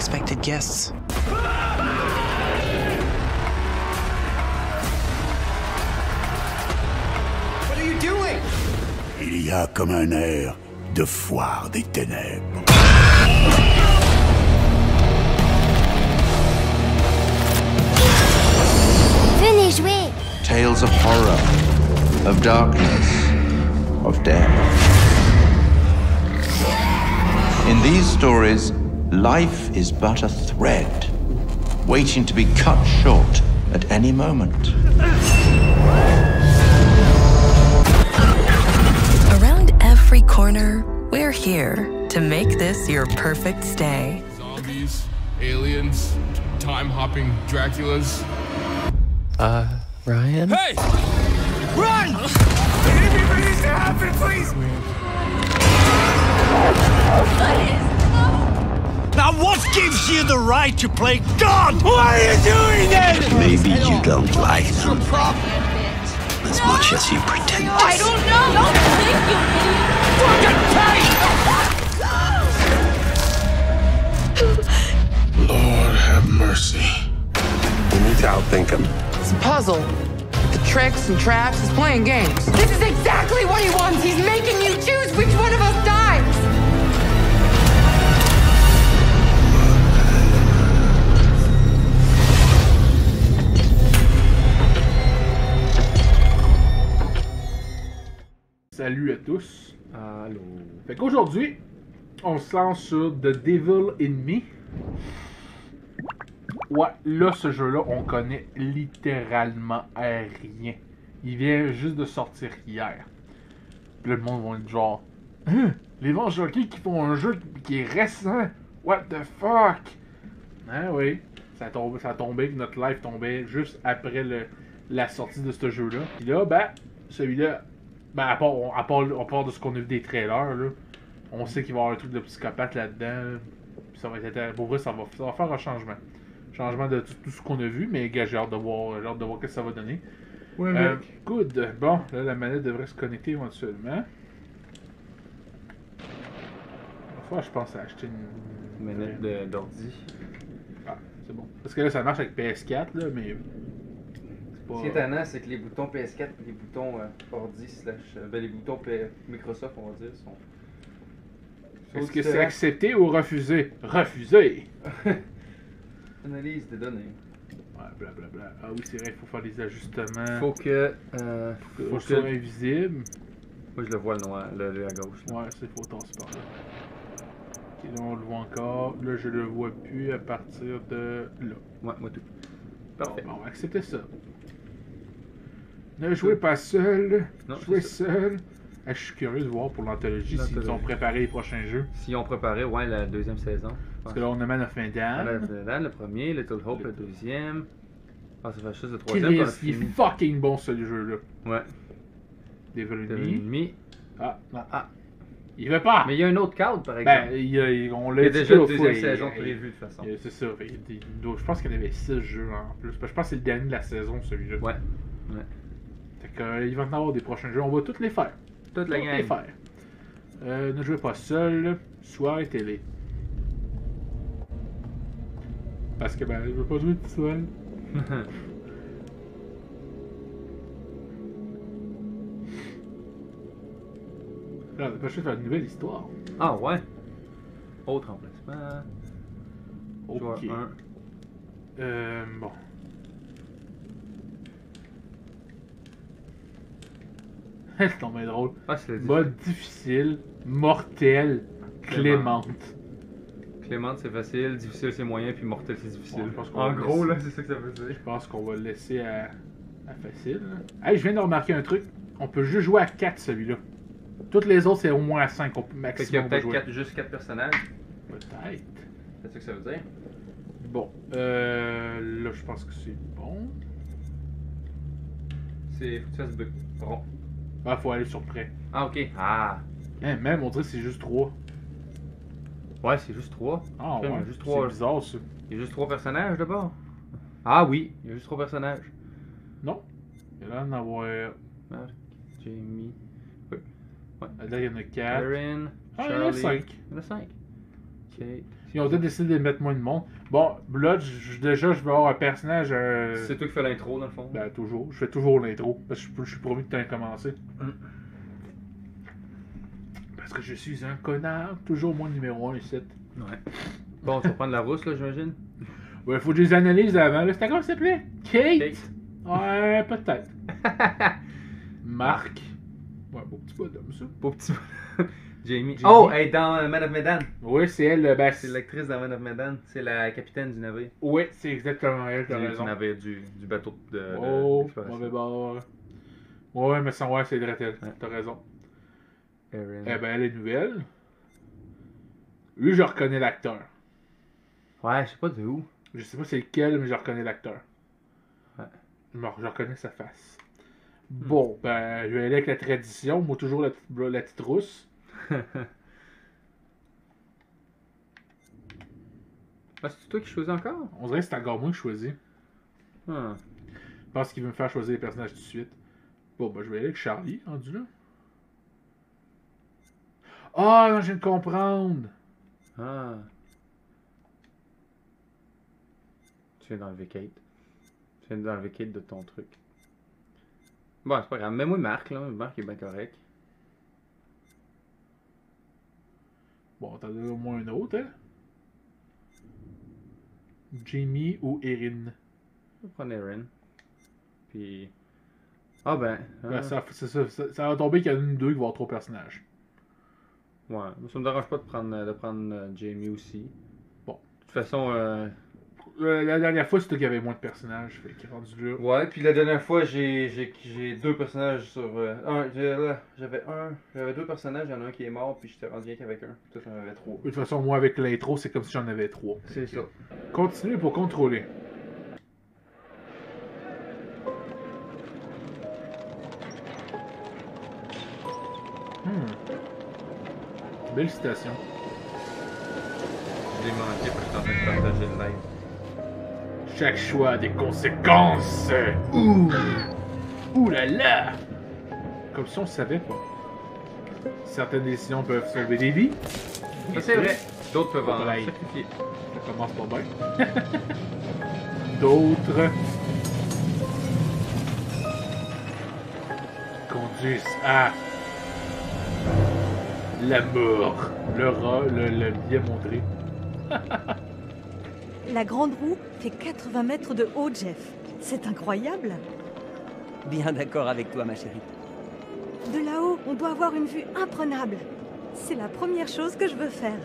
unexpected guests. What are you doing? Il y a comme un air de foire des ténèbres. Venez jouer. Tales of horror, of darkness, of death. In these stories, life is but a thread, waiting to be cut short at any moment. Around every corner, we're here to make this your perfect stay. Zombies, aliens, time-hopping Draculas. Ryan? Hey! Run! Anything needs to happen, please! Now what gives you the right to play God? Why are you doing it? Maybe you don't like them as much as you pretend. I don't know. Don't think you idiot. Lord have mercy. You need to outthink them. It's a puzzle. The tricks and traps, he's playing games. This is exactly what he wants. He's making you choose which one of us dies. Salut à tous. Allô. Fait qu'aujourd'hui, on se lance sur The Devil in Me. Ouais, là, ce jeu-là, on connaît littéralement rien. Il vient juste de sortir hier. Puis là, le monde va être genre... Hein? Les Vengeurs-Qui font un jeu qui est récent? What the fuck? Ah oui, ça a tombé, notre live tombait juste après la sortie de ce jeu-là. Puis là, ben, celui-là... Ben, à part de ce qu'on a vu des trailers, là, on sait qu'il va y avoir un truc de psychopathe là-dedans. Puis ça va être... Pour vrai, ça va faire un changement. Changement de tout ce qu'on a vu, mais gars, j'ai hâte de voir ce que ça va donner. Ouais, good. Bon, là, la manette devrait se connecter éventuellement. Enfin, je pense à acheter une manette d'ordi. Ah, c'est bon. Parce que là, ça marche avec PS4, là, mais... Ce qui est étonnant, c'est que les boutons PS4 et les boutons ordi les boutons Microsoft, on va dire, sont... Est-ce que c'est accepté ou refusé? Refusé! Analyse des données. Ouais, blablabla. Ah oui, c'est vrai, il faut faire des ajustements. Faut que soit invisible. Moi, je le vois le noir, le à gauche. Là. Ouais, c'est faut tasser par là. Ok, là, on le voit encore. Là, je le vois plus à partir de là. Ouais, moi tout. Parfait. Bon, on va accepter ça. Ne jouez pas seul. Non, jouez seul. Ah, je suis curieux de voir pour l'anthologie s'ils ont préparé les prochains jeux. S'ils ont préparé, ouais, la deuxième saison. Parce que là, on a Man of Medan. Le premier, Little Hope, le deuxième. Ah, ça fait juste le Qui troisième. il est fucking bon, ce jeu-là. Ouais. Devil Me. Ah, non. Ah. Il veut pas! Mais il y a un autre cadre, par exemple. Ben, on l'a dit déjà une deuxième saison prévue, de toute façon. C'est ça. Je pense qu'il y en avait 6 jeux en plus. Je pense que c'est le dernier de la saison, celui-là. Ouais. Fait que, il va y en avoir des prochains jeux. On va tous les faire. Toutes les faire. Ne jouez pas seul. Soirée télé. Parce que, je veux pas jouer tout seul. Là, on a pas fait faire une nouvelle histoire. Ah ouais. Autre emplacement. Ok. Joueur 1. Bon. C'est tombé drôle. Ah, c'est Mode difficile, mortel, Clémente. Clémente c'est facile, difficile c'est moyen, puis mortel c'est difficile. Bon, en gros, là, c'est ça que ça veut dire. Je pense qu'on va le laisser à facile. Là. Hey, je viens de remarquer un truc. On peut juste jouer à 4 celui-là. Toutes les autres, c'est au moins à 5 maximum. Fait qu'il y a peut-être juste 4 personnages. Peut-être. C'est ça que ça veut dire? Bon. Là, je pense que c'est bon. C'est. Faut que tu fasses rond. Ah, faut aller sur prêt. Ah, ok. Ah. Hey, même, on dirait que c'est juste 3. Ouais, c'est juste 3. Ah, okay, ouais. Juste 3. C'est bizarre, ça. Il y a juste 3 personnages d'abord. Ah, oui. Il y a juste 3 personnages. Non. Il y a l'air d'en avoir. Jamie. Oui. Ouais. Là, il y en a 4. Erin. Ah, Charlie. il y en a 5. Il y en a 5. Ils ont peut-être décidé de mettre moins de monde. Bon, là, déjà, je vais avoir un personnage. C'est toi qui fais l'intro, dans le fond? Ben, toujours. Je fais toujours l'intro. Parce que je suis promis de t'en commencer. Parce que je suis un connard. Toujours moi, numéro 1 ici. Ouais. Bon, tu vas prendre la rousse, là, j'imagine? Ouais, faut que je les analyse avant. Là, c'était comment ça s'appelait? Kate? Ouais, peut-être. Marc. Ouais, beau petit bonhomme, ça. Beau petit Jamie. Oh, elle est dans Man of Medan. Oui, c'est elle. Ben, c'est l'actrice dans Man of Medan. C'est la capitaine du navire. Oui, c'est exactement elle, t'as raison. Du navire, du bateau oh, mauvais bord. Ouais, mais sans ouais, c'est Dretel. Ouais. T'as raison. Erin. Eh ben, elle est nouvelle. Lui, je reconnais l'acteur. Ouais, je sais pas de où. Je sais pas c'est lequel, mais je reconnais l'acteur. Ouais. Je reconnais sa face. Bon, ben, je vais aller avec la tradition. Moi, toujours la petite rousse. Ah, c'est toi qui choisis encore? On dirait que c'est encore moi qui choisis. Ah. Je pense qu'il veut me faire choisir les personnages tout de suite. Bon, ben, je vais aller avec Charlie, rendu là. Ah, non, je viens de comprendre. Ah. Tu viens d'enlever Kate. Tu viens d'enlever Kate de ton truc. Bon, c'est pas grave. Mets-moi Marc, là. Marc est bien correct. Bon, t'en as au moins un autre, hein? Jamie ou Erin? Je vais prendre Erin. Puis... Ah ben... Ben, ça va tomber qu'il y en a une ou deux qui vont avoir 3 personnages. Ouais, ça me dérange pas de prendre Jamie aussi. Bon, de toute façon... La dernière fois, c'est toi qui avais moins de personnages, fait qu'il est rendu là. Ouais, puis la dernière fois, j'ai 2 personnages sur... J'avais 2 personnages, il y en a un qui est mort, puis j'étais rendu rien qu'avec un. Toi, j'en avais 3. De toute façon, moi, avec l'intro, c'est comme si j'en avais 3. C'est ça. Continuez pour contrôler. Belle citation. Je l'ai manqué parce que j'étais en train de partager le live. Chaque choix a des conséquences. Ouh là là. Comme si on savait pas. Certaines décisions peuvent sauver des vies. C'est vrai. D'autres peuvent en sacrifier. Ça commence pas bien. D'autres conduisent à la mort. Le bien montré. La grande roue fait 80 mètres de haut, Jeff. C'est incroyable. Bien d'accord avec toi, ma chérie. De là-haut, on doit avoir une vue imprenable. C'est la première chose que je veux faire.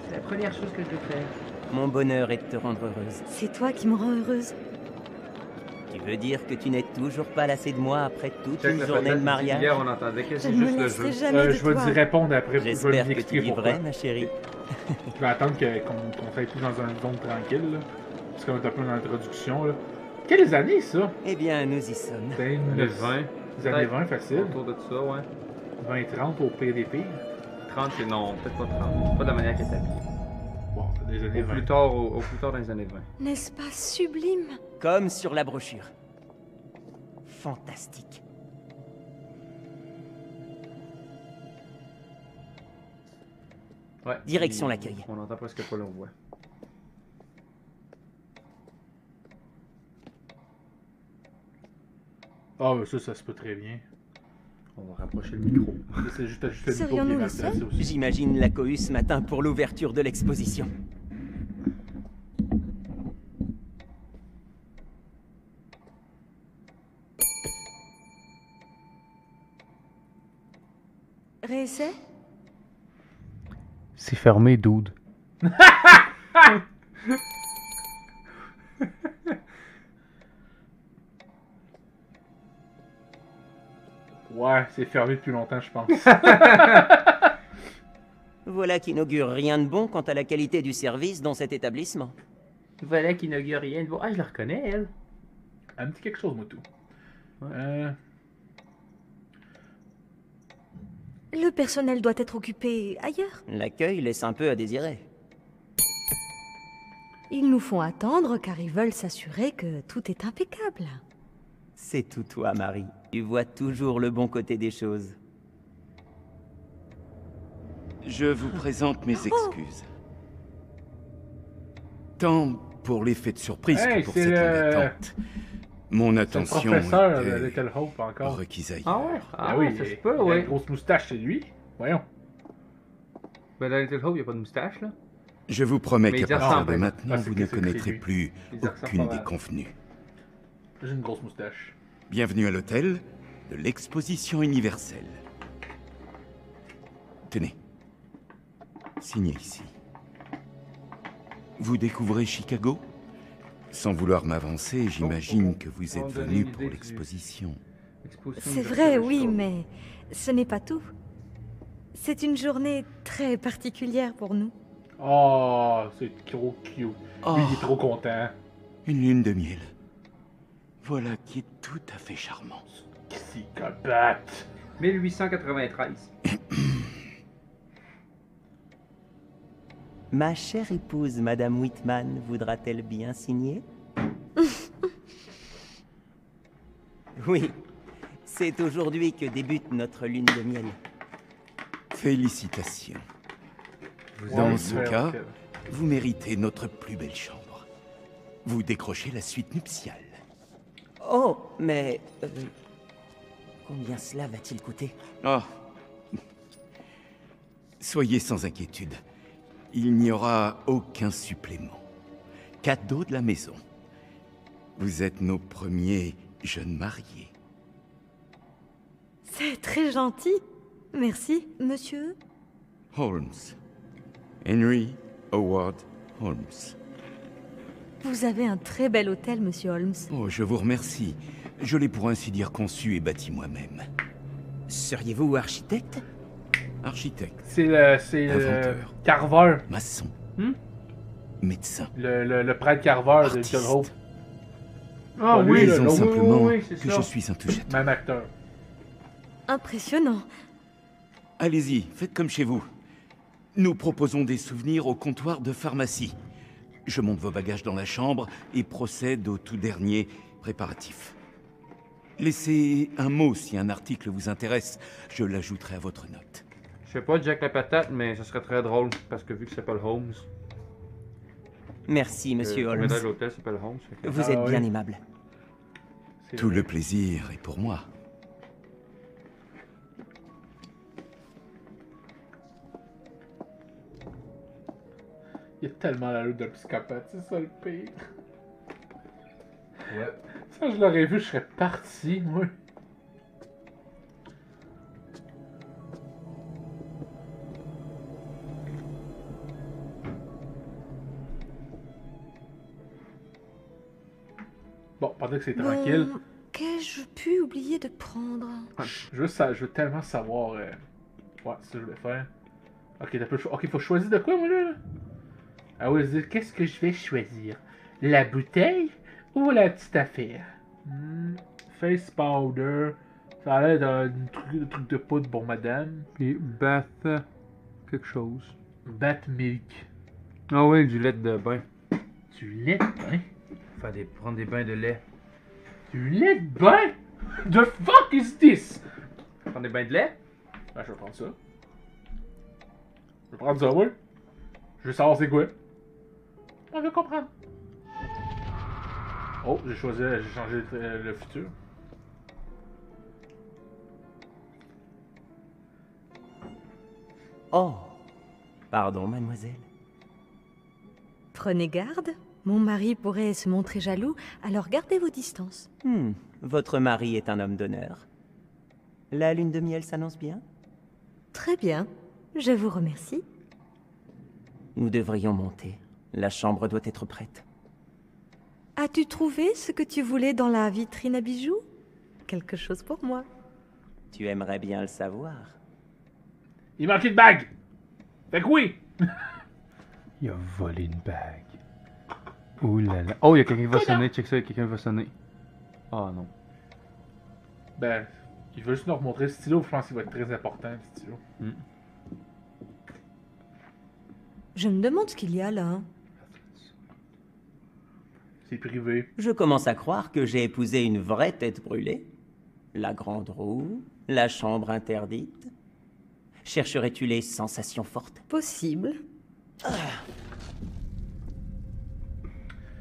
C'est la première chose que je veux faire. Mon bonheur est de te rendre heureuse. C'est toi qui me rends heureuse. Tu veux dire que tu n'es toujours pas lassé de moi après toute une journée de mariage? Hier, on entendait que c'est Je juste me le jeu. laisserai jamais de Je vais toi. t'y répondre après. J'espère que tu vivrais, ma chérie. Je vais attendre qu'on soit plus dans une zone tranquille, là. Parce qu'on est un peu dans l'introduction, là. Quelles années, ça? Eh bien, nous y sommes. Ben, Les 20. Les années 20, facile. Autour de ça, ouais. 20-30 au pire des pires. 30, c'est non, peut-être pas 30. Pas de la manière qu'elle s'habille. Bon, des années 20. Au plus tard dans les années 20. N'est-ce pas sublime? Comme sur la brochure. Fantastique. Ouais. Direction l'accueil. On entend presque pas la voix. Ah, mais ça se peut très bien. On va rapprocher le micro. C'est juste ajuster le micro Serions-nous bien les seuls? placé aussi. J'imagine la cohue ce matin pour l'ouverture de l'exposition. Réessai? C'est fermé, dude. Ouais, c'est fermé depuis longtemps, je pense. Voilà qui n'augure rien de bon quant à la qualité du service dans cet établissement. Voilà qui n'augure rien de bon. Ah, je la reconnais, elle. Elle me dit quelque chose, moi, tout. Ouais. Le personnel doit être occupé ailleurs. L'accueil laisse un peu à désirer. Ils nous font attendre car ils veulent s'assurer que tout est impeccable. C'est tout toi, Marie. Tu vois toujours le bon côté des choses. Je vous présente mes excuses. Tant pour l'effet de surprise que pour cette attente. Mon attention C'est le professeur était de Little Hope encore. requise ailleurs. Ah ouais? Ah oui, ça se il peut, a une ouais. grosse moustache, c'est lui. Voyons. Ben dans Little Hope, il n'y a pas de moustache, là. Je vous promets Mais qu'à ils partir ressemblent, de hein. maintenant, Ah, c'est vous que ne c'est connaîtrez lui. plus Ils ressemblent aucune pas des mal. convenues. J'ai une grosse moustache. Bienvenue à l'hôtel de l'Exposition universelle. Tenez. Signez ici. Vous découvrez Chicago? Sans vouloir m'avancer, j'imagine que vous êtes venu pour l'exposition. C'est vrai, oui, mais ce n'est pas tout. C'est une journée très particulière pour nous. Oh, c'est trop cute. Oh. Lui, il est trop content. Une lune de miel. Voilà qui est tout à fait charmant. Psychopathe. 1893. Ma chère épouse, Madame Whitman, voudra-t-elle bien signer? Oui, c'est aujourd'hui que débute notre lune de miel. Félicitations. Ouais, Dans ce ouais, cas, ok. vous méritez notre plus belle chambre. Vous décrochez la suite nuptiale. Oh, mais... combien cela va-t-il coûter? Oh. Soyez sans inquiétude. Il n'y aura aucun supplément. Cadeau de la maison. Vous êtes nos premiers jeunes mariés. C'est très gentil. Merci, monsieur. Holmes. Henry Howard Holmes. Vous avez un très bel hôtel, monsieur Holmes. Oh, je vous remercie. Je l'ai pour ainsi dire conçu et bâti moi-même. Seriez-vous architecte? Architecte. C'est le Inventeur. Carver. Maçon. Médecin. Le prêtre Carver de Little Hope. Ah Pas lui, oui, là, Disons l'autre. simplement c'est que ça. je suis un touche-à-tout. Même acteur. Impressionnant. Allez-y, faites comme chez vous. Nous proposons des souvenirs au comptoir de pharmacie. Je monte vos bagages dans la chambre et procède au tout dernier préparatif. Laissez un mot si un article vous intéresse. Je l'ajouterai à votre note. Je sais pas Jack la patate, mais ça serait très drôle, parce que vu que ça s'appelle Holmes... Merci, monsieur le Holmes. maître de l'hôtel s'appelle Holmes. fait que- Vous Ah, êtes oui. bien aimable. C'est Tout vrai. le plaisir est pour moi. Il y a tellement la lutte d'un psychopathe, c'est ça le pire. Ouais. Ça, je l'aurais vu, je serais parti, moi. Bon, pendant que c'est tranquille, Bon, qu'ai-je pu oublier de prendre? je veux tellement savoir. Ouais, c'est ça que je voulais faire. Ok, t'as peu ok, faut choisir de quoi, moi, là? Ah oui, qu'est-ce que je vais choisir? La bouteille ou la petite affaire? Face powder. Ça a l'air d'un truc de poudre pour madame. Puis Bath... quelque chose. Bat milk. Ah oui, du lait de bain. Du lait de bain? Prendre des bains de lait. Du lait de bain? The fuck is this? Prendre des bains de lait? Ben, je vais prendre ça. Je vais prendre ça, oui. Je veux savoir c'est quoi. On veut comprendre. Oh, j'ai changé le futur. Oh, pardon, mademoiselle. Prenez garde. Mon mari pourrait se montrer jaloux, alors gardez vos distances. Votre mari est un homme d'honneur. La lune de miel s'annonce bien? Très bien. Je vous remercie. Nous devrions monter. La chambre doit être prête. As-tu trouvé ce que tu voulais dans la vitrine à bijoux? Quelque chose pour moi. Tu aimerais bien le savoir. Il manquait de bague! Fait que oui! Il a volé une bague. Ouh là là. Oh, il y a quelqu'un qui va sonner. Check ça, il y a quelqu'un qui va sonner. Ah non. Ben, il veut juste nous remontrer le stylo, je pense qu'il va être très important, le stylo. Je me demande ce qu'il y a là. Hein. C'est privé. Je commence à croire que j'ai épousé une vraie tête brûlée. La grande roue, la chambre interdite. Chercherais-tu les sensations fortes? Possible.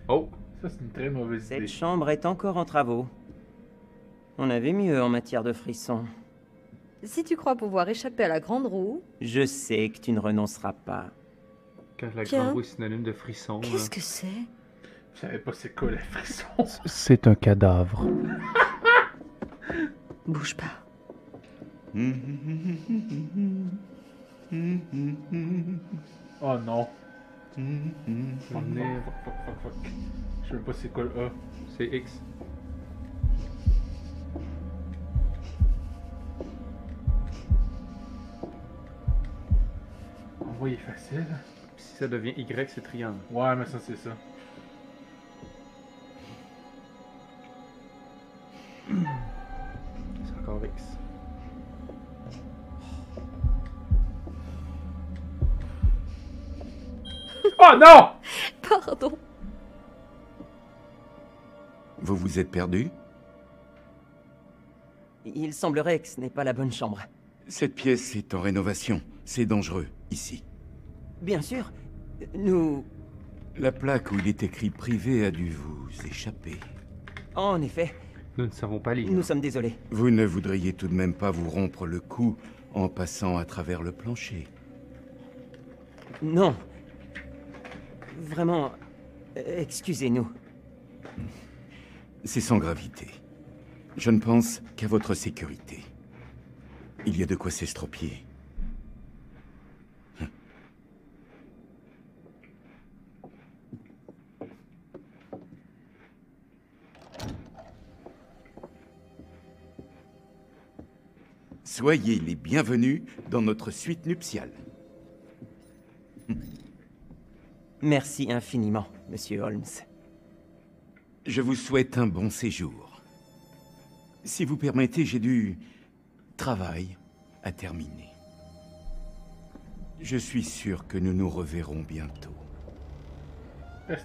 Oh, ça c'est une très mauvaise idée. Cette chambre est encore en travaux. On avait mieux en matière de frissons. Si tu crois pouvoir échapper à la grande roue... Je sais que tu ne renonceras pas. quand la Tiens. grande roue est synonyme de frisson. Qu'est-ce que c'est? Je savais pas c'est quoi les frissons. C'est un cadavre. Bouge pas. Oh non. On est... Fuck. Je sais même pas c'est quoi le A. C'est X. On est facile. Si ça devient Y, c'est triangle. Ouais, mais ça c'est ça. C'est encore X. Oh non! Pardon. Vous vous êtes perdu? Il semblerait que ce n'est pas la bonne chambre. Cette pièce est en rénovation. C'est dangereux, ici. Bien sûr, nous... La plaque où il est écrit privé a dû vous échapper. En effet, Nous ne savons pas lire. nous sommes désolés. Vous ne voudriez tout de même pas vous rompre le cou en passant à travers le plancher? Non. Vraiment, excusez-nous. C'est sans gravité. Je ne pense qu'à votre sécurité. Il y a de quoi s'estropier. Soyez les bienvenus dans notre suite nuptiale. Merci infiniment, Monsieur Holmes. Je vous souhaite un bon séjour. Si vous permettez, j'ai du travail à terminer. Je suis sûr que nous nous reverrons bientôt.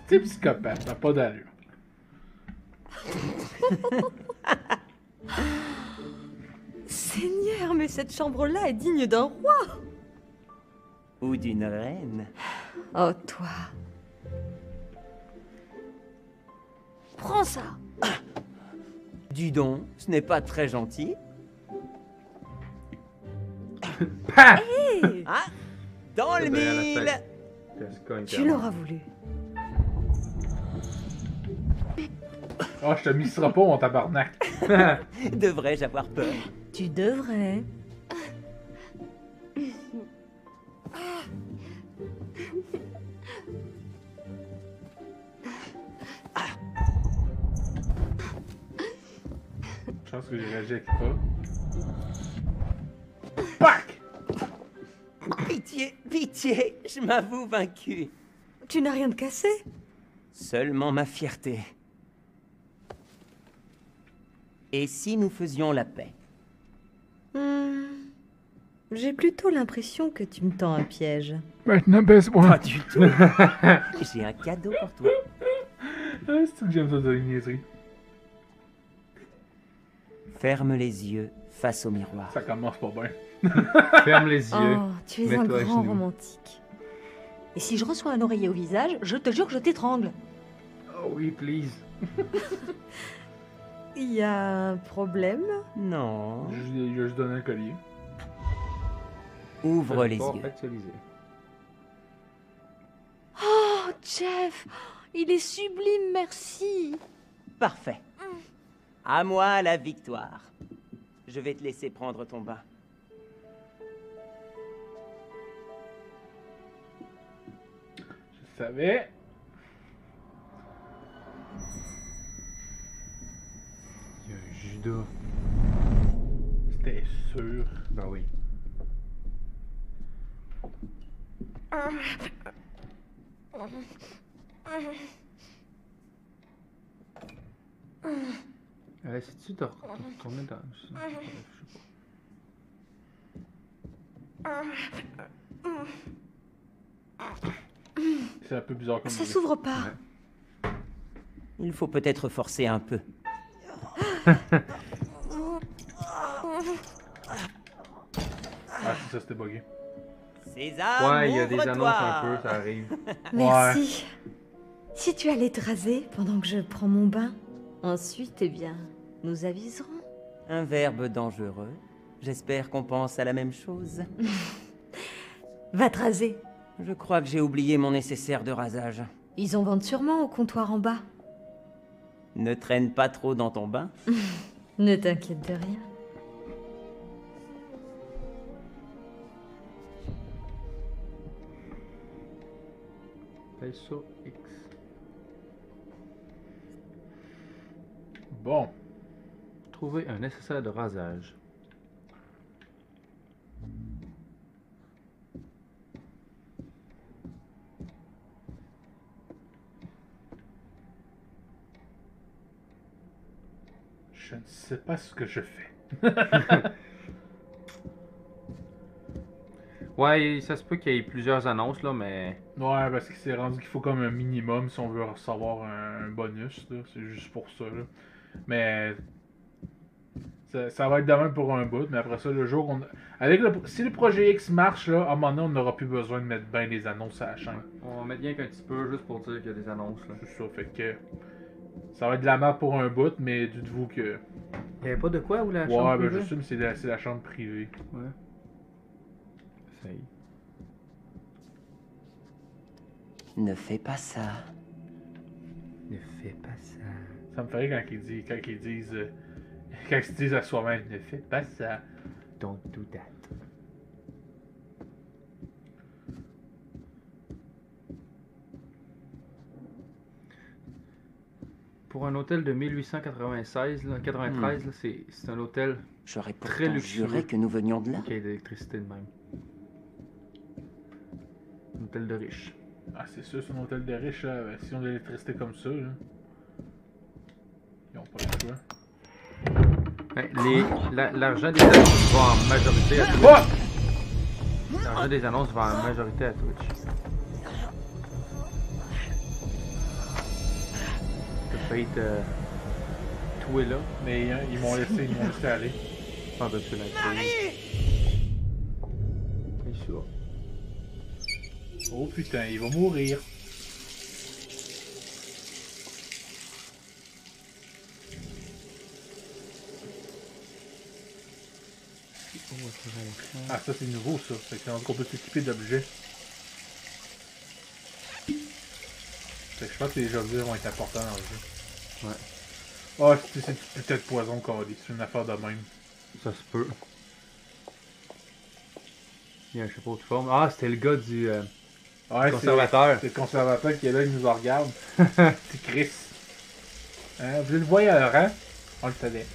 C'est psychopathe, ça n'a pas d'allure. Seigneur, mais cette chambre-là est digne d'un roi. Ou d'une reine. Oh, toi. Prends ça. Dis donc, ce n'est pas très gentil. Hé, Ah, dans le mille. tu l'auras voulu. Oh, je te misserai pas, mon tabarnak. Devrais-je avoir peur? Tu devrais. Je pense que j'ai réagi avec pas. Pac! Pitié, pitié, je m'avoue vaincu. Tu n'as rien de cassé? Seulement ma fierté. Et si nous faisions la paix? J'ai plutôt l'impression que tu me tends un piège. Maintenant, baisse-moi. Pas du tout. J'ai un cadeau pour toi. C'est que j'aime ça de une niaiserie. Ferme les yeux face au miroir. Ça commence pas bien. Ferme les yeux. Oh, tu es un Mets-toi à grand genoux. romantique. Et si je reçois un oreiller au visage, je te jure que je t'étrangle. Oh oui, please. Il y a un problème? Non. Je juste donné un collier. Ouvre les Passeport yeux. actualisé. Oh, Jeff, il est sublime, merci. Parfait. À moi la victoire. Je vais te laisser prendre ton bain. Je savais. Il y a un Judas. C'était sûr. Ben oui. Essaie-tu de retourner dans... Je sais pas. C'est un peu bizarre comme Ça idée. s'ouvre pas. Il faut peut-être forcer un peu. Ah, c'est ça, c'était bugué. Sésame, Ouais, il y a des ouvre-toi. annonces un peu, ça arrive. Merci. Si tu allais te raser pendant que je prends mon bain, ensuite, eh bien, nous aviserons. Un verbe dangereux. J'espère qu'on pense à la même chose. Va te raser. Je crois que j'ai oublié mon nécessaire de rasage. Ils en vendent sûrement au comptoir en bas. Ne traîne pas trop dans ton bain. Ne t'inquiète de rien. Pèse sur X. Bon. Trouver un nécessaire de rasage. Je ne sais pas ce que je fais. Ouais, ça se peut qu'il y ait plusieurs annonces là, mais... Ouais, parce que c'est rendu qu'il faut comme un minimum si on veut recevoir un bonus, là. C'est juste pour ça, là. Mais... Ça va être de même pour un bout, mais après ça, le jour on... Si le projet X marche, là, à un moment donné, on n'aura plus besoin de mettre bien des annonces à la chaîne. On va mettre bien qu'un petit peu, juste pour dire qu'il y a des annonces, là. C'est ça, fait que... Ça va être de la merde pour un bout, mais dites-vous que... Il n'y avait pas de quoi ou la chambre Ouais, ben privée? je sais, mais c'est la chambre privée. Ouais. Essaye. Ne fais pas ça. Ne fais pas ça. Ça me ferait quand ils disent... Quand ils disent à soi-même, ne fais pas ça. Don't do that. Pour un hôtel de 1896, là, 93, là, c'est un hôtel J'aurais très pourtant luxueux. juré que nous venions de là. Qui a de l'électricité de même. Un hôtel de riches. Ah, c'est sûr, c'est un hôtel de riches, là. Si on a de l'électricité comme ça, là. Ils ont pas le choix. Ben, l'argent des annonces va en majorité à Twitch. L'argent des annonces va en majorité à Twitch. T'as failli te tuer là. Mais ils m'ont laissé aller. Pas de tuer la C'est sûr. Oh putain, il va mourir. Ah, ça c'est nouveau ça. Fait qu'on peut s'équiper d'objets. Fait que je pense que les objets vont être importants dans le jeu. Ouais. Ah, c'est peut-être poison, Cody. C'est une affaire de même. Ça se peut. Il y a un chapeau de forme. Ah, c'était le gars du conservateur. C'est le conservateur qui est là, il nous regarde. C'est Chris. Hein, vous êtes le voyeur, hein? On le savait.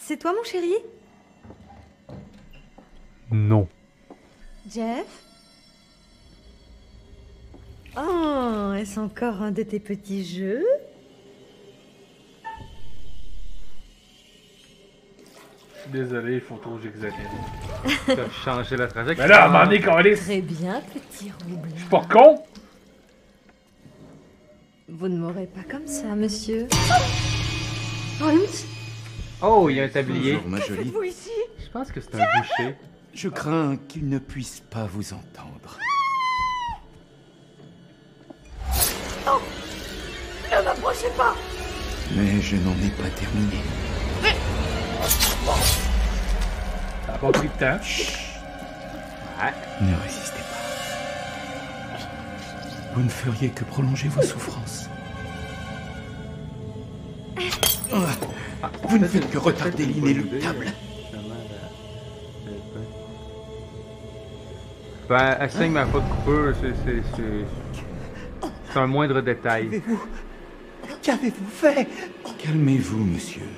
C'est toi, mon chéri? Non. Jeff? Oh, est-ce encore un de tes petits jeux? Désolé, il faut trop que j'examine. T'as changé la trajectoire. Mais là, à un moment donné, Calice! Très bien, petit roublard. Je suis pas con! Vous ne m'aurez pas comme ça, monsieur. Holmes? Oh, il y a un tablier. Bonjour, ma jolie. Faites-vous ici? Je pense que c'est un boucher. Je crains qu'il ne puisse pas vous entendre. Non! Ne m'approchez pas! Mais je n'en ai pas terminé. Ça n'a pas pris de temps. Ne résistez pas. Vous ne feriez que prolonger vos souffrances. Vous ne faites que retarder l'inéluctable. Ben, elle saigne ma faute de coupeur, c'est un moindre détail. Qu'avez-vous fait? Calmez-vous, monsieur.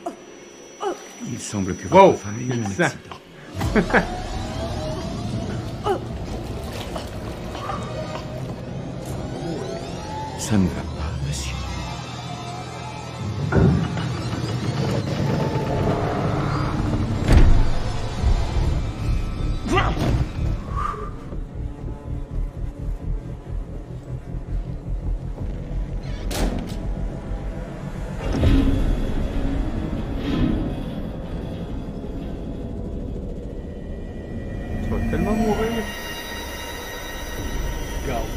Il semble que votre femme ait eu un accident. Ça ne va pas, monsieur. Tu vas tellement mourir. Regarde.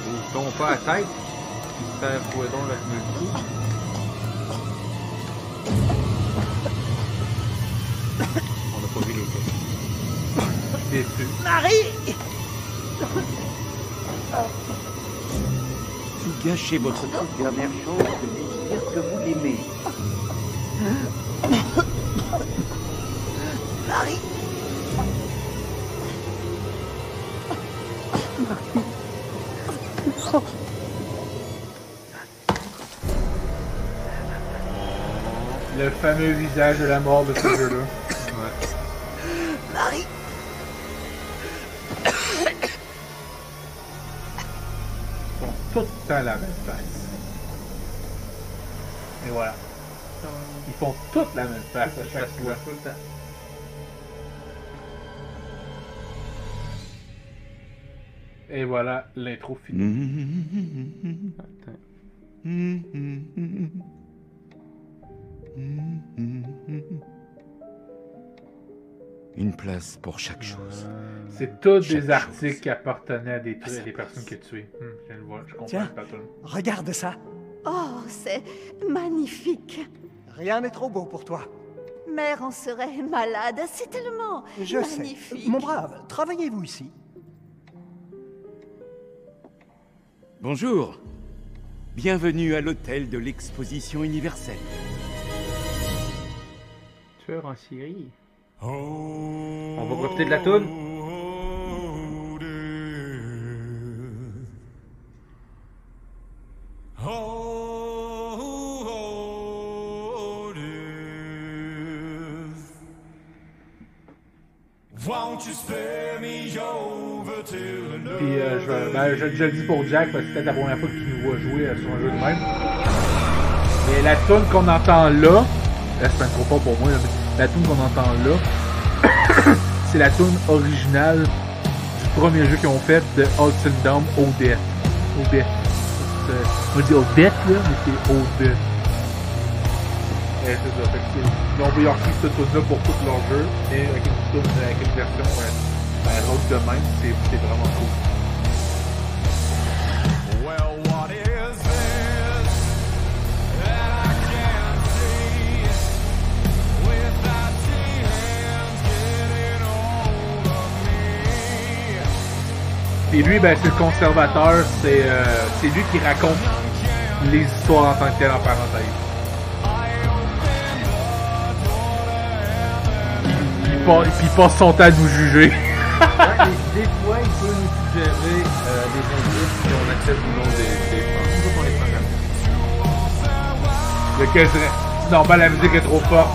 Bouge-ton pas la tête. Serre-toi donc le cou. On n'a pas vu les têtes. Déçu. Marie! Vous gâchez votre toute dernière chance de lui dire que vous l'aimez. Marie! Le fameux visage de la mort de ce jeu-là. Marie! Ils font tout le temps la même face. Et voilà. Ils font toutes la même face à chaque fois. Tout le temps. Et voilà, l'intro finie. Attends. Une place pour chaque chose. C'est tous Chaque des articles chose. qui appartenaient à des personnes que tu es. Je viens de voir, je comprends Tiens. le pattern. Regarde ça. Oh, c'est magnifique. Rien n'est trop beau pour toi. Mère en serait malade, c'est tellement Je magnifique. sais. Mon brave, travaillez-vous ici? Bonjour. Bienvenue à l'hôtel de l'exposition universelle. Tueur en Syrie. On va profiter de la toune. Puis je le dis pour Jack parce que c'est la première fois qu'il nous voit jouer sur un jeu de même. Mais la tune qu'on entend là, c'est pas trop fort pour moi, là, mais la tune qu'on entend là, c'est la tune originale du premier jeu qu'ils ont fait de Hudson Dome, Odette. Odette. On dit Odette là, mais c'est Odette. C'est ça, fait que ils ont repris cette tune là pour tout leur jeu, et avec une version rock de même, c'est vraiment cool. Well, what is this that I can't see with that hands getting hold of me? Et lui, ben, c'est le conservateur, c'est lui qui raconte les histoires en tant que tel en parenthèse. Puis il passe son temps à nous juger. Des fois, il peut nous suggérer des indices si on accepte ou non des phrases. On peut pas les prendre. Lequel serait... C'est normal, la musique est trop forte.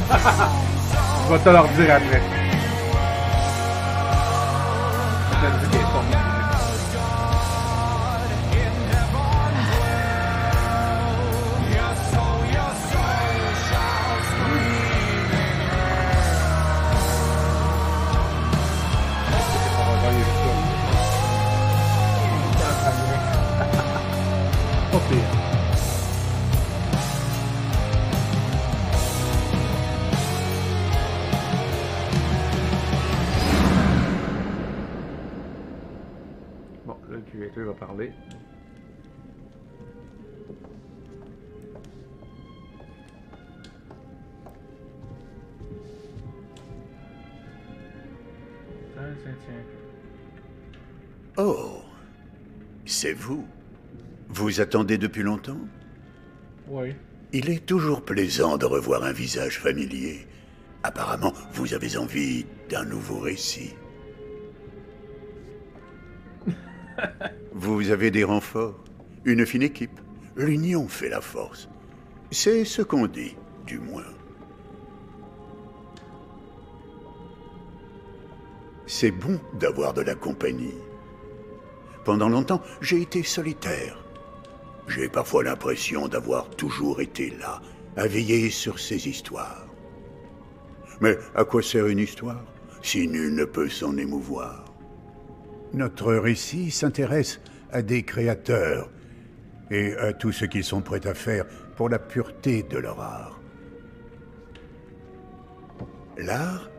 Je vais te leur dire après. La musique est forte. Bon, là, le creator va parler. Oh, c'est vous. Vous attendez depuis longtemps? Oui. Il est toujours plaisant de revoir un visage familier. Apparemment, vous avez envie d'un nouveau récit. Vous avez des renforts, une fine équipe. L'union fait la force. C'est ce qu'on dit, du moins. C'est bon d'avoir de la compagnie. Pendant longtemps, j'ai été solitaire. J'ai parfois l'impression d'avoir toujours été là, à veiller sur ces histoires. Mais à quoi sert une histoire, si nul ne peut s'en émouvoir? Notre récit s'intéresse à des créateurs et à tout ce qu'ils sont prêts à faire pour la pureté de leur art. L'art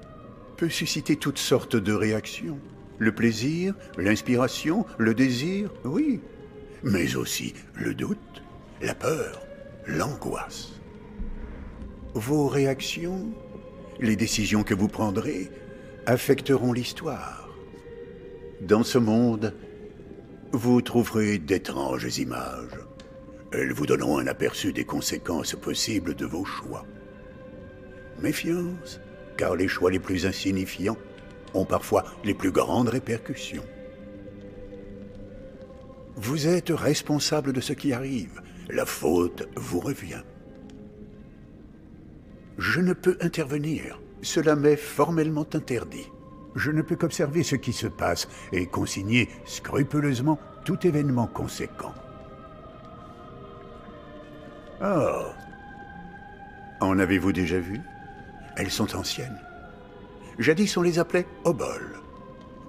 peut susciter toutes sortes de réactions. Le plaisir, l'inspiration, le désir, oui. Mais aussi le doute, la peur, l'angoisse. Vos réactions, les décisions que vous prendrez, affecteront l'histoire. Dans ce monde, vous trouverez d'étranges images. Elles vous donneront un aperçu des conséquences possibles de vos choix. Méfiance, car les choix les plus insignifiants ont parfois les plus grandes répercussions. Vous êtes responsable de ce qui arrive. La faute vous revient. Je ne peux intervenir. Cela m'est formellement interdit. Je ne peux qu'observer ce qui se passe et consigner scrupuleusement tout événement conséquent. Oh. En avez-vous déjà vu? Elles sont anciennes. Jadis, on les appelait oboles.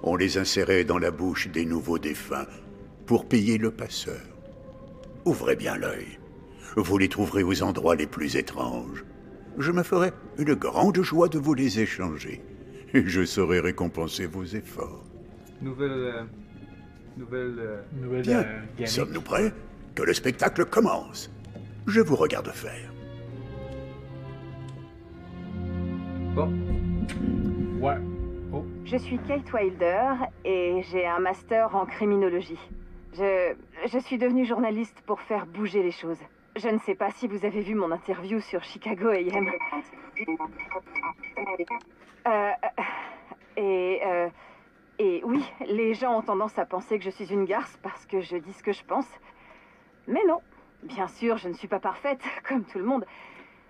On les insérait dans la bouche des nouveaux défunts pour payer le passeur. Ouvrez bien l'œil. Vous les trouverez aux endroits les plus étranges. Je me ferai une grande joie de vous les échanger. Et je saurai récompenser vos efforts. Nouvelle Bien, gamique. sommes-nous prêts? Que le spectacle commence. Je vous regarde faire. Bon. Ouais. Oh. Je suis Kate Wilder et j'ai un master en criminologie. Je suis devenue journaliste pour faire bouger les choses. Je ne sais pas si vous avez vu mon interview sur Chicago AM. Et oui, les gens ont tendance à penser que je suis une garce parce que je dis ce que je pense. Mais non, bien sûr, je ne suis pas parfaite, comme tout le monde.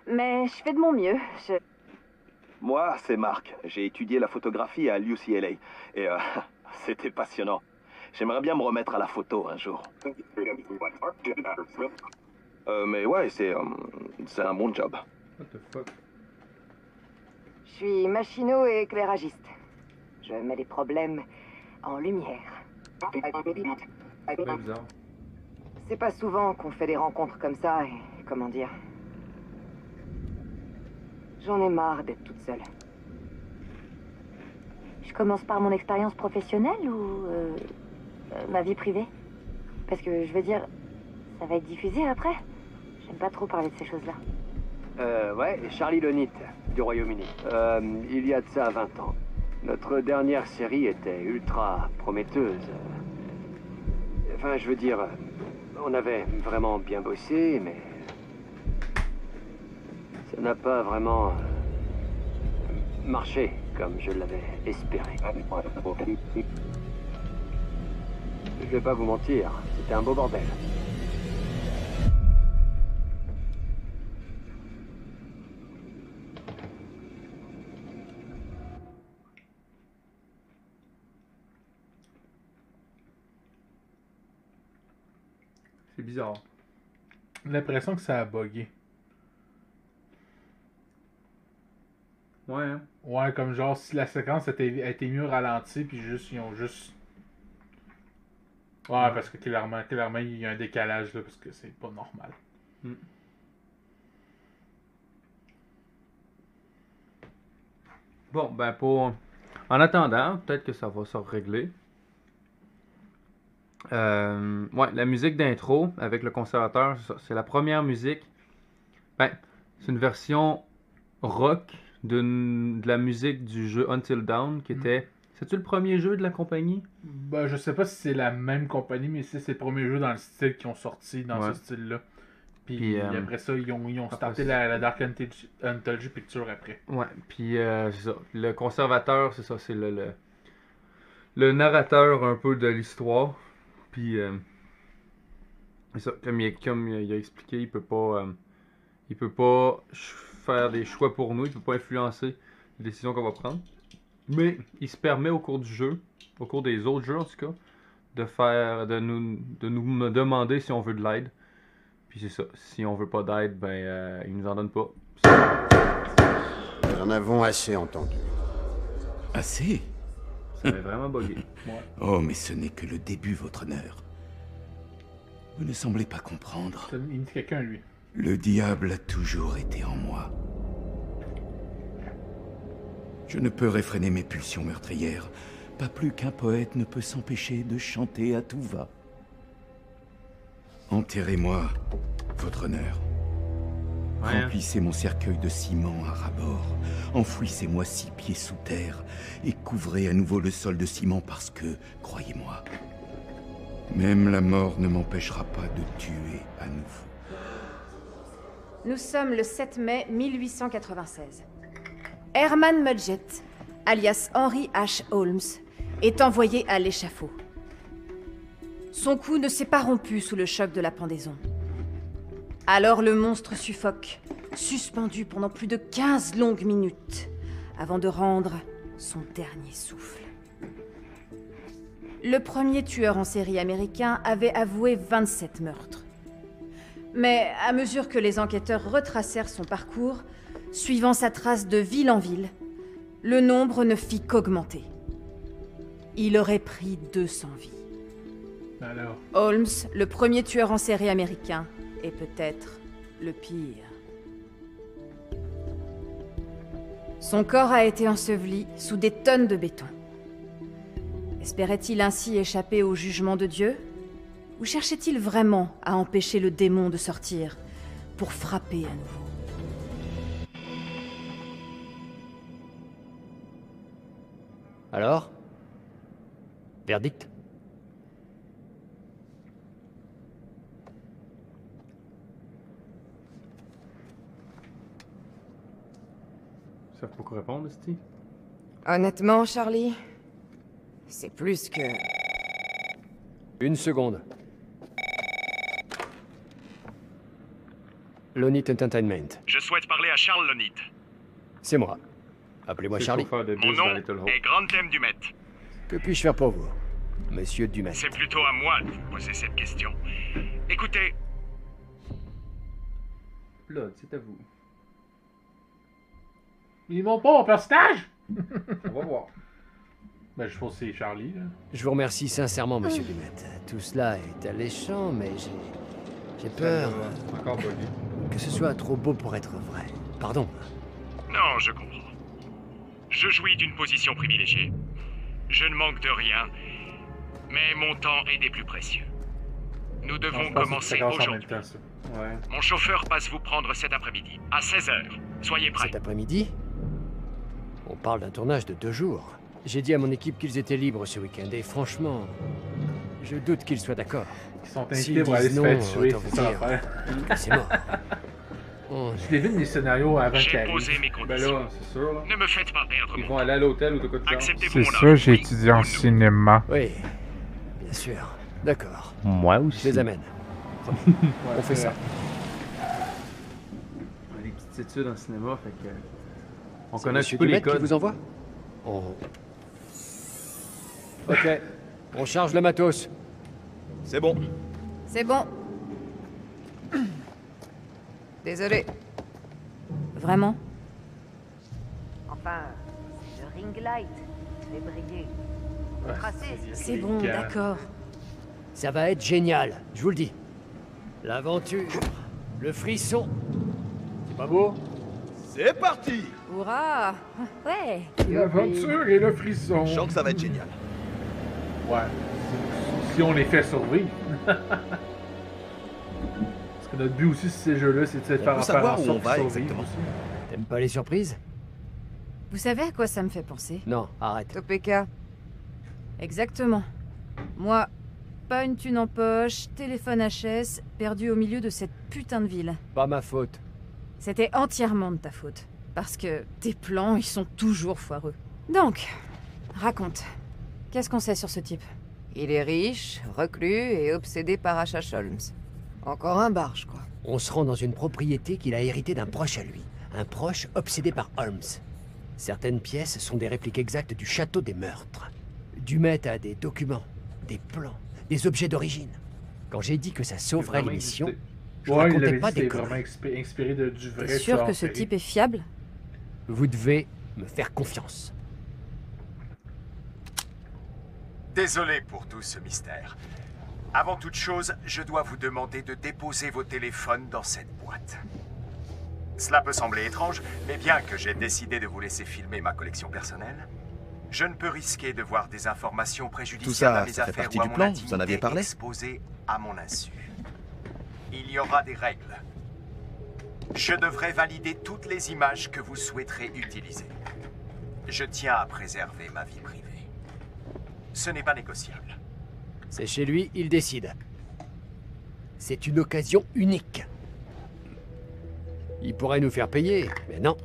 Mais je fais de mon mieux. Moi, c'est Marc. J'ai étudié la photographie à l'UCLA. Et c'était passionnant. J'aimerais bien me remettre à la photo un jour. Mais ouais, c'est un bon job. What the fuck? Je suis machino et éclairagiste. Je mets les problèmes en lumière. C'est bizarre. C'est pas souvent qu'on fait des rencontres comme ça et... comment dire... J'en ai marre d'être toute seule. Je commence par mon expérience professionnelle ou... ma vie privée? Parce que, je veux dire, ça va être diffusé après. J'aime pas trop parler de ces choses-là. Ouais, Charlie Lonit, du Royaume-Uni. Il y a de ça 20 ans. Notre dernière série était ultra prometteuse. Enfin, je veux dire, on avait vraiment bien bossé, mais... ça n'a pas vraiment marché comme je l'avais espéré. Je vais pas vous mentir, c'était un beau bordel. C'est bizarre. J'ai l'impression que ça a bugué. Ouais, hein? Ouais, comme genre si la séquence a été mieux ralentie, puis juste ils ont juste. Ouais, parce que clairement, il y a un décalage là, parce que c'est pas normal. Bon, ben pour... En attendant, peut-être que ça va se régler. Ouais, la musique d'intro avec le conservateur, c'est la première musique. Ben, c'est une version rock de la musique du jeu Until Dawn qui était... C'est-tu le premier jeu de la compagnie? Ben, je sais pas si c'est la même compagnie, mais c'est le premier jeu dans le style qui ont sorti dans ce style-là. Puis après ça, ils ont starté la Dark Anthology Picture après. Ouais, puis c'est ça. Le conservateur, c'est ça, c'est le narrateur un peu de l'histoire. Puis, ça, comme il a expliqué, il peut pas faire des choix pour nous, il peut pas influencer les décisions qu'on va prendre. Mais il se permet au cours du jeu, au cours des autres jeux en tout cas, de nous demander si on veut de l'aide. Puis c'est ça, si on veut pas d'aide, ben il nous en donne pas. Nous en avons assez entendu. Assez? Ça m'est vraiment bugué. Ouais. Oh, mais ce n'est que le début, votre honneur. Vous ne semblez pas comprendre. Il dit quelqu'un, lui. Le diable a toujours été en moi. Je ne peux réfréner mes pulsions meurtrières, pas plus qu'un poète ne peut s'empêcher de chanter à tout va. Enterrez-moi, votre honneur. Ouais. Remplissez mon cercueil de ciment à ras-bord. Enfouissez-moi 6 pieds sous terre et couvrez à nouveau le sol de ciment parce que, croyez-moi, même la mort ne m'empêchera pas de tuer à nouveau. Nous sommes le 7 mai 1896. Herman Mudgett, alias Henry H. Holmes, est envoyé à l'échafaud. Son cou ne s'est pas rompu sous le choc de la pendaison. Alors le monstre suffoque, suspendu pendant plus de 15 longues minutes, avant de rendre son dernier souffle. Le premier tueur en série américain avait avoué 27 meurtres. Mais à mesure que les enquêteurs retracèrent son parcours, suivant sa trace de ville en ville, le nombre ne fit qu'augmenter. Il aurait pris 200 vies. Alors. Holmes, le premier tueur en série américain, est peut-être le pire. Son corps a été enseveli sous des tonnes de béton. Espérait-il ainsi échapper au jugement de Dieu? Ou cherchait-il vraiment à empêcher le démon de sortir pour frapper à nouveau? Alors? Verdict? Ils savent pas quoi répondre, Steve. Honnêtement, Charlie, c'est plus que... Une seconde. Lonit Entertainment. Je souhaite parler à Charles Lonit. C'est moi. Appelez-moi Charlie. Mon nom est Grand Thème Dumet. Que puis-je faire pour vous, monsieur Dumet? C'est plutôt à moi de vous poser cette question. Écoutez... Blood, c'est à vous. Ils m'ont pas mon personnage! On va voir. Ben, je pense que c'est Charlie, là. Je vous remercie sincèrement, monsieur Dumet. Tout cela est alléchant, mais j'ai peur Encore pas lu. que ce soit trop beau pour être vrai. Pardon. Non, je comprends. Je jouis d'une position privilégiée. Je ne manque de rien, mais mon temps est des plus précieux. Nous devons commencer aujourd'hui. Ouais. Mon chauffeur passe vous prendre cet après-midi, à 16h. Soyez prêts. Cet après-midi? On parle d'un tournage de 2 jours. J'ai dit à mon équipe qu'ils étaient libres ce week-end, et franchement, je doute qu'ils soient d'accord. Ils sont invités pour aller se faire tuer, c'est ça l'affaire. C'est mort. Je devine les scénarios avant qu'ils J'ai arrivent. posé mes Ben conditions. là, c'est sûr, là. Ne me faites pas perdre Ils mon vont temps. aller à l'hôtel ou de quoi de genre. Acceptez-vous C'est mon ça, offre? j'ai étudié en cinéma. Oui, bien sûr. D'accord. Moi Je aussi. les amène. On fait ça. On a des petites études en cinéma, fait que... On C'est connaît un monsieur petit peu les Dumet qui codes. vous envoie? Oh. Ok. On charge le matos. C'est bon. C'est bon. Désolé. Vraiment? Enfin, c'est le ring light. Fait briller. Tracé, C'est bon, d'accord. Ça va être génial, je vous le dis. L'aventure, le frisson. C'est pas beau? C'est parti! Hurrah! Ouais. L'aventure et le frisson. Je sens que ça va être génial. Ouais. Si on les fait survivre. Parce que notre but aussi, sur ces jeux-là, c'est de faire en sorte qu'ils survivent aussi. T'aimes pas les surprises? Vous savez à quoi ça me fait penser? Non, arrête. Topeka. Exactement. Moi, pas une thune en poche, téléphone HS, perdu au milieu de cette putain de ville. Pas ma faute. C'était entièrement de ta faute. Parce que tes plans, ils sont toujours foireux. Donc, raconte. Qu'est-ce qu'on sait sur ce type? Il est riche, reclus et obsédé par H.H. Holmes. Encore un barge, quoi. On se rend dans une propriété qu'il a héritée d'un proche à lui. Un proche obsédé par Holmes. Certaines pièces sont des répliques exactes du château des meurtres. Dumet a des documents, des plans, des objets d'origine. Quand j'ai dit que ça sauverait l'émission, je racontais pas des conneries. Inspiré du vrai. T'es sûr que ce type est fiable? Vous devez me faire confiance. Désolé pour tout ce mystère. Avant toute chose, je dois vous demander de déposer vos téléphones dans cette boîte. Cela peut sembler étrange, mais bien que j'ai décidé de vous laisser filmer ma collection personnelle, je ne peux risquer de voir des informations préjudiciables à mes affaires ou à mon intimité exposées à mon insu. Il y aura des règles. Je devrais valider toutes les images que vous souhaiterez utiliser. Je tiens à préserver ma vie privée. Ce n'est pas négociable. C'est chez lui, il décide. C'est une occasion unique. Il pourrait nous faire payer, mais non.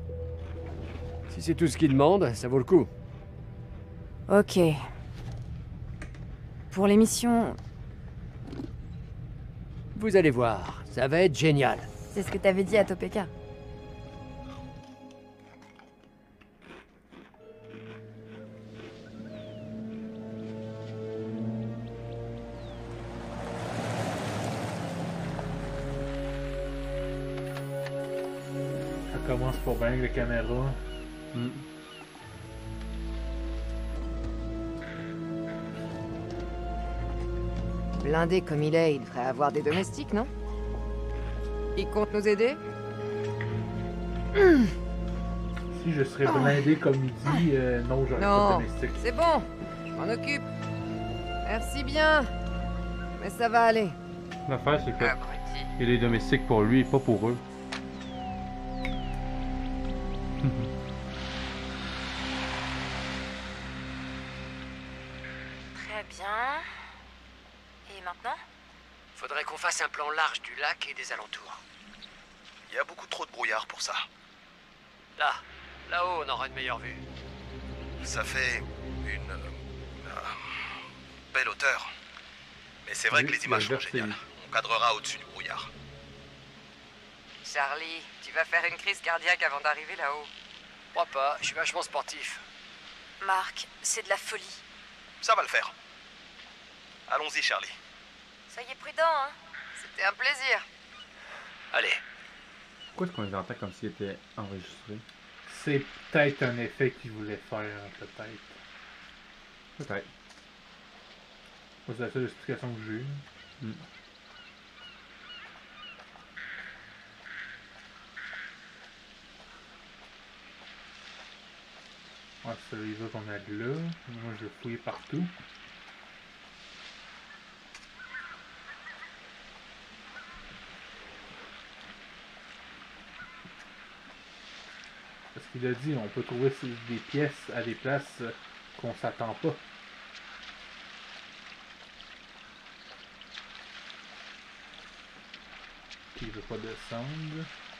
Si c'est tout ce qu'il demande, ça vaut le coup. Ok. Pour l'émission... Vous allez voir, ça va être génial. C'est ce que t'avais dit à Topeka. Ça commence pour bien avec la caméra. Blindé comme il est, il devrait avoir des domestiques, non? Il compte nous aider? Si je serais blindé comme il dit, non, j'aurais pas de domestique. C'est bon, je m'en occupe. Merci bien. Mais ça va aller. L'affaire, c'est que il est domestique pour lui et pas pour eux. Très bien. Et maintenant? Faudrait qu'on fasse un plan large du lac et des alentours. Il y a beaucoup trop de brouillard pour ça. Là-haut, on aura une meilleure vue. Ça fait une belle hauteur. Mais c'est vrai que les images sont géniales. On cadrera au-dessus du brouillard. Charlie, tu vas faire une crise cardiaque avant d'arriver là-haut. Je crois pas, je suis vachement sportif. Marc, c'est de la folie. Ça va le faire. Allons-y, Charlie. Soyez prudent, hein. C'était un plaisir. Allez. Pourquoi est-ce qu'on les entend comme s'ils étaient enregistrés? C'est peut-être un effet qu'ils voulaient faire, peut-être. Peut-être. C'est la seule explication que j'ai eue. Ouais, c'est les autres qu'on a de là. Moi, je vais fouiller partout. Parce qu'il a dit, on peut trouver des pièces à des places qu'on s'attend pas. Puis il veut pas descendre.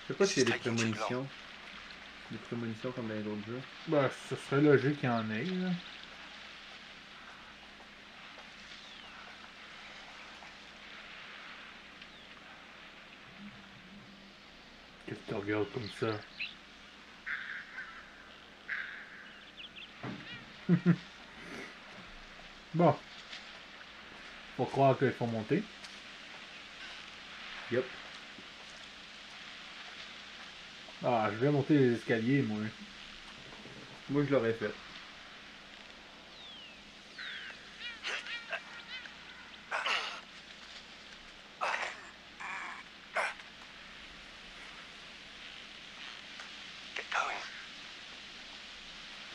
Je sais pas s'il y a des prémonitions. Des prémonitions comme dans les autres jeux. Ben, ce serait logique qu'il y en ait, là. Qu'est-ce que tu regardes comme ça? Bon. Faut croire qu'il faut monter. Yep. Ah, je vais monter les escaliers, moi. Moi, je l'aurais fait.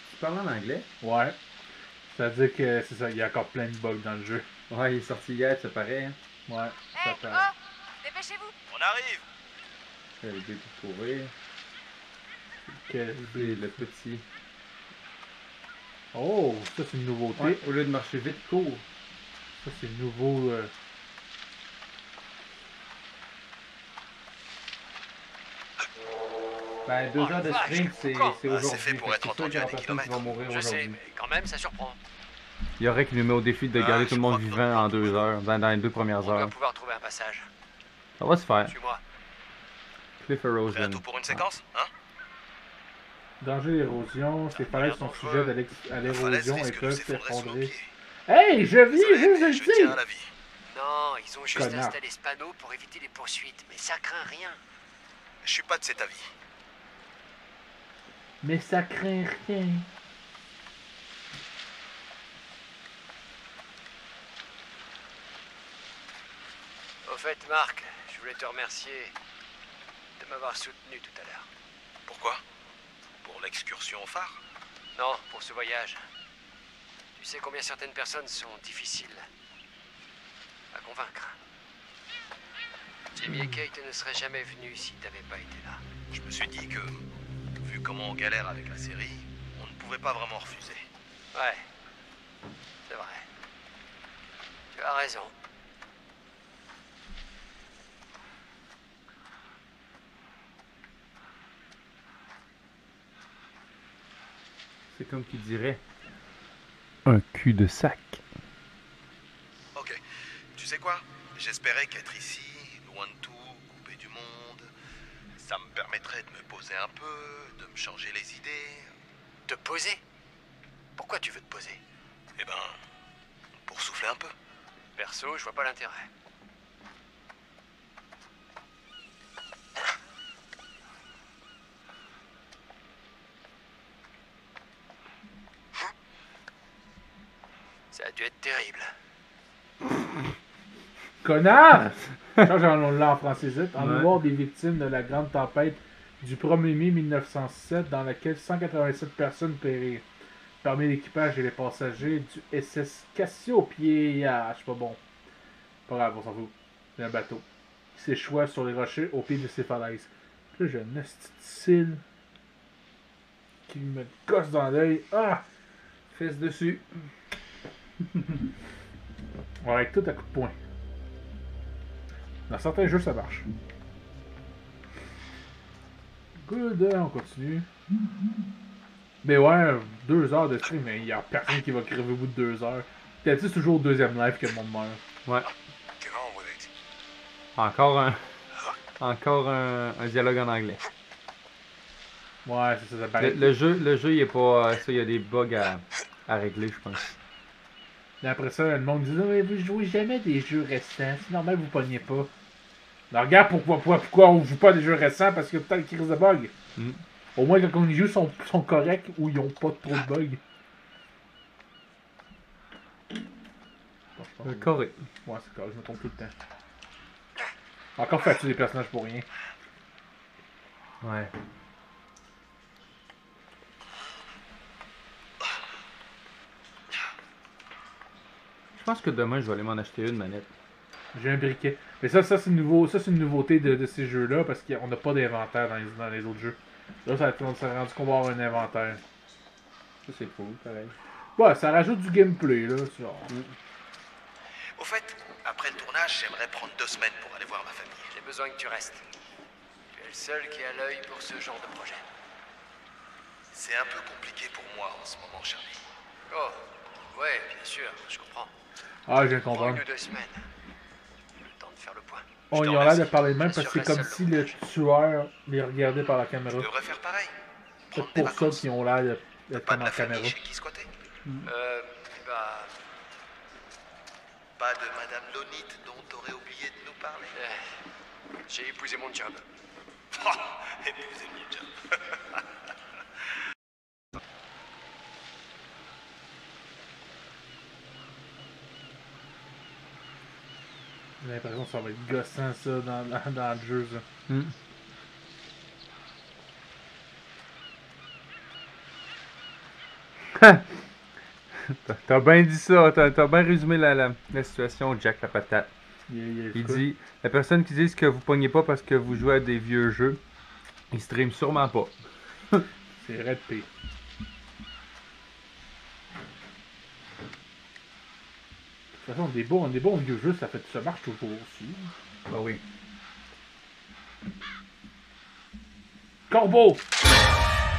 Tu parles en anglais? Ouais. Ça veut dire que c'est ça, il y a encore plein de bugs dans le jeu. Ouais, il est sorti hier, ça paraît. Hein? Ouais, ça paraît. Dépêchez-vous! On arrive! Le bébé pour courir. Quel bébé, le petit. Oh, ça c'est une nouveauté. Ouais, au lieu de marcher vite, court. Ça c'est nouveau. Ben, 2 heures de sprint, c'est aujourd'hui. C'est fait pour être entendu à des kilomètres. Qui va mourir Je sais, aujourd'hui. mais quand même, ça surprend. Il y aurait qui nous met au défi de garder tout le monde vivant en 2 heures, dans les 2 premières On doit heures. pouvoir trouver un passage. Ça va se faire. Suis-moi. Cliff Erosion. Tout pour une séquence, hein? Danger d'érosion, ces falaises sont sujettes à l'érosion et peuvent s'effondrer. Hey, je vis, je le tiens à la vie. Non, ils ont juste Connard. installé ce panneau pour éviter les poursuites, mais ça craint rien. Je suis pas de cet avis. Mais ça craint rien. Au fait, Marc, je voulais te remercier de m'avoir soutenu tout à l'heure. Pourquoi? Pour l'excursion au phare? Non, pour ce voyage. Tu sais combien certaines personnes sont difficiles à convaincre. Jimmy et Kate ne seraient jamais venus si t'avais pas été là. Je me suis dit que, vu comment on galère avec la série, on ne pouvait pas vraiment refuser. Ouais, c'est vrai. Tu as raison. C'est comme qui dirait un cul de sac. Ok. Tu sais quoi? J'espérais qu'être ici, loin de tout, coupé du monde, ça me permettrait de me poser un peu, de me changer les idées. Te poser? Pourquoi tu veux te poser? Eh ben, pour souffler un peu. Perso, je vois pas l'intérêt. Ça a dû être terrible. Connard! Quand j'en l'ai en francisite, en Ouais. mémoire des victimes de la grande tempête du 1er mai 1907 dans laquelle 187 personnes périrent. Parmi l'équipage et les passagers du SS Cassiopeia. Je suis pas bon. Pas grave, on s'en fout. C'est un bateau. Qui s'échoua sur les rochers au pied de ces falaises. Puis là, j'ai un esti de cils qui me gosse dans l'œil. Ah! Fesse dessus. Ouais, avec tout à coup de poing. Dans certains jeux, ça marche. Good, on continue. Mais ouais, 2 heures de stream, mais il n'y a personne qui va crever au bout de 2 heures. Peut-être c'est toujours au deuxième live que le monde meurt. Ouais. Encore un dialogue en anglais. Ouais, c'est ça, ça paraît. Le jeu, il est pas. Ça, il y a des bugs à régler, je pense. Et après ça, le monde dit non, mais vous jouez jamais des jeux récents. C'est normal, vous pognez pas. Alors, regarde pourquoi on joue pas des jeux récents, parce qu'il y a peut-être une crise de bugs. Mm. Au moins, quand on y joue, sont corrects ou ils ont pas trop de bugs. Correct. Ouais, c'est correct, je me trompe tout le temps. Encore fais-tu des personnages pour rien. Ouais. Je pense que demain, je vais aller m'en acheter une manette. J'ai un briquet. Mais ça c'est nouveau. Ça, c'est une nouveauté de ces jeux-là, parce qu'on n'a pas d'inventaire dans les autres jeux. Là, ça a rendu qu'on va avoir un inventaire. Ça, c'est cool, pareil. Ouais, ça rajoute du gameplay, là. Au fait, après le tournage, j'aimerais prendre 2 semaines pour aller voir ma famille. J'ai besoin que tu restes. Tu es le seul qui a l'œil pour ce genre de projet. C'est un peu compliqué pour moi en ce moment, Charlie. Oh, ouais, bien sûr, je comprends. Ah, je viens de Prends comprendre. 1 ou 2 semaines. Le temps de faire le point. Oh, ils ont l'air de parler de même parce que c'est comme si le tueur les regardait par la caméra. Je devrais faire pareil. C'est pour ça qu'ils ont l'air d'être comme en caméra. Chez qui squatter? Bah... Pas de Madame Lonite dont t'aurais oublié de nous parler? J'ai épousé mon job. Épousé mon job. J'ai l'impression que ça va être gossant, ça, dans le jeu, ça. Mm. T'as bien dit ça, t'as bien résumé la situation, Jack la patate. Il dit, la personne qui dit que vous pognez pas parce que vous jouez à des vieux jeux, il stream sûrement pas. C'est Red P. De toute façon, des bons vieux jeux, ça marche toujours aussi. Bah oui. Corbeau!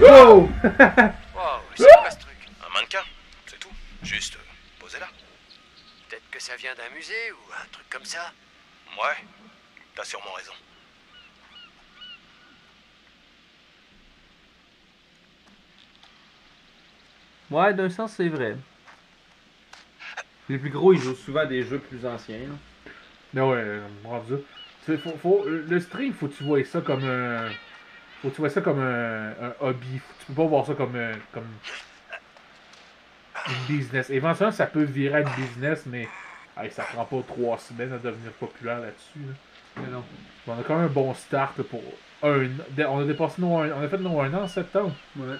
Oh! Wow, c'est quoi ce truc? Un mannequin, c'est tout. Juste posé. que ça vient d'un musée ou un truc comme ça? Ouais, t'as sûrement raison. Ouais, d'un sens, c'est vrai. Les plus gros, ils jouent souvent à des jeux plus anciens. Là. Mais ouais, le stream, faut que tu vois ça comme un... Faut que tu vois ça comme un hobby. Tu peux pas voir ça comme une business. Éventuellement, ça peut virer à une business, mais hey, ça prend pas 3 semaines à devenir populaire là-dessus. Là. Mais non. On a quand même un bon start pour un an. On a dépassé on a fait un an en septembre. Ouais.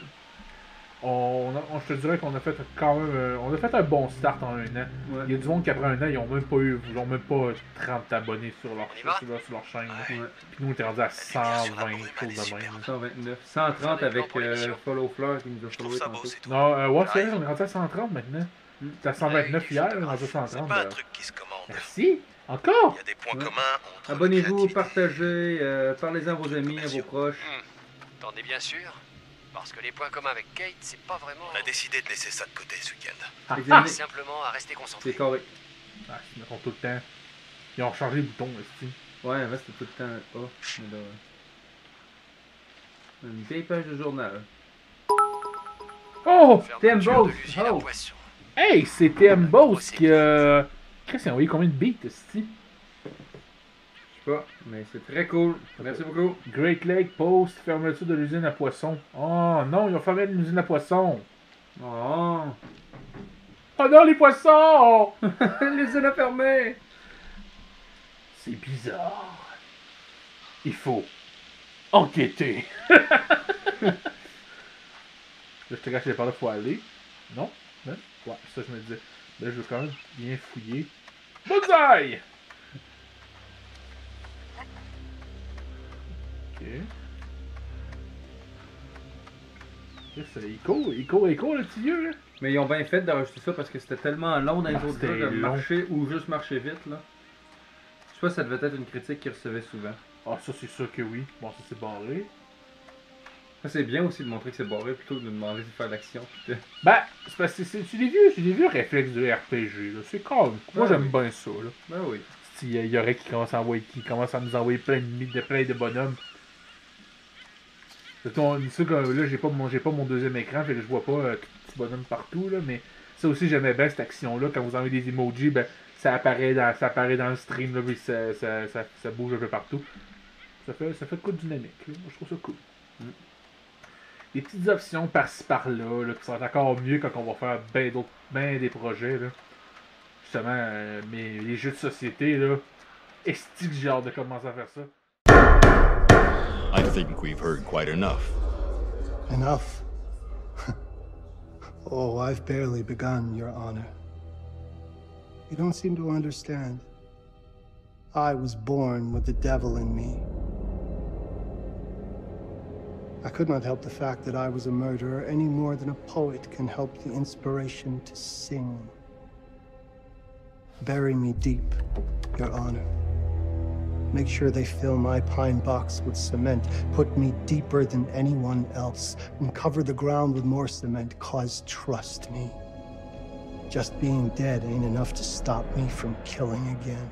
Je te dirais qu'on a fait quand même on a fait un bon start en un an. Ouais. Il y a du monde qui après un an, ils ont même pas 30 abonnés sur leur chaîne. Ouais. Puis nous on était rendu à 120 choses de même. 129. 130 avec Follow Fleur qui nous a followé tantôt. Non, ouais, c'est vrai, on est rendu à 130 maintenant. T'as 129 hier, on est rendu à 130. C'est pas un truc qui se commande. Merci. Encore? Il y a des points communs entre abonnez-vous, partagez, parlez-en à vos amis, à vos proches. T'en es bien sûr? Parce que les points communs avec Kate, c'est pas vraiment... On a décidé de laisser ça de côté ce week-end. Simplement à rester concentré. C'est correct. Ah, ils mettent tout le temps. Ils ont changé le bouton, aussi. Ouais, avant c'était tout le temps A. Mais là... Une vieille page de journal. Oh! TM Boss! Oh. Hey, c'est TM Boss qui a... Chris, il a envoyé combien de beats, ici? Je sais pas, mais c'est très cool. Merci beaucoup. Great Lake Post, fermeture de l'usine à poissons. Oh non, ils ont fermé l'usine à poissons. Oh! Oh non, les poissons! L'usine a fermé! C'est bizarre. Il faut enquêter. Là, je te cache les par là, faut aller. Non? Non? Ouais, ça je me disais. Là, je veux quand même bien fouiller. Bonsaï! Ok. Il court, le petit vieux, là. Mais ils ont bien fait d'enregistrer ça parce que c'était tellement long dans les autres jeux de long. marcher ou juste marcher vite, là. Je sais pas, ça devait être une critique qu'ils recevaient souvent. Ah, ça, c'est sûr que oui. Bon, ça, c'est barré. Ça, c'est bien aussi de montrer que c'est barré plutôt que de demander de faire l'action. Ben, c'est parce que c'est des vieux réflexes de RPG, là. C'est calme. Moi, j'aime bien ça, là. Ben oui. Il y aurait qui commence à nous envoyer plein de bonhommes. C'est ça que là, j'ai pas mon deuxième écran, fait que je vois pas tout petit bonhomme partout, là, mais ça aussi, j'aimais bien cette action-là. Quand vous envoyez des emojis, ben, ça apparaît dans le stream, là, puis ça bouge un peu partout. Ça fait de quoi de dynamique, là. Moi, je trouve ça cool. Des petites options par-ci par-là, là, qui sont encore mieux quand on va faire ben des projets, là. Justement, mais les jeux de société, là, est-ce que j'ai hâte de commencer à faire ça? I think we've heard quite enough. Enough? Oh, I've barely begun, Your Honor. You don't seem to understand. I was born with the devil in me. I could not help the fact that I was a murderer any more than a poet can help the inspiration to sing. Bury me deep, Your Honor. Make sure they fill my pine box with cement. Put me deeper than anyone else. And cover the ground with more cement, 'cause trust me, just being dead ain't enough to stop me from killing again.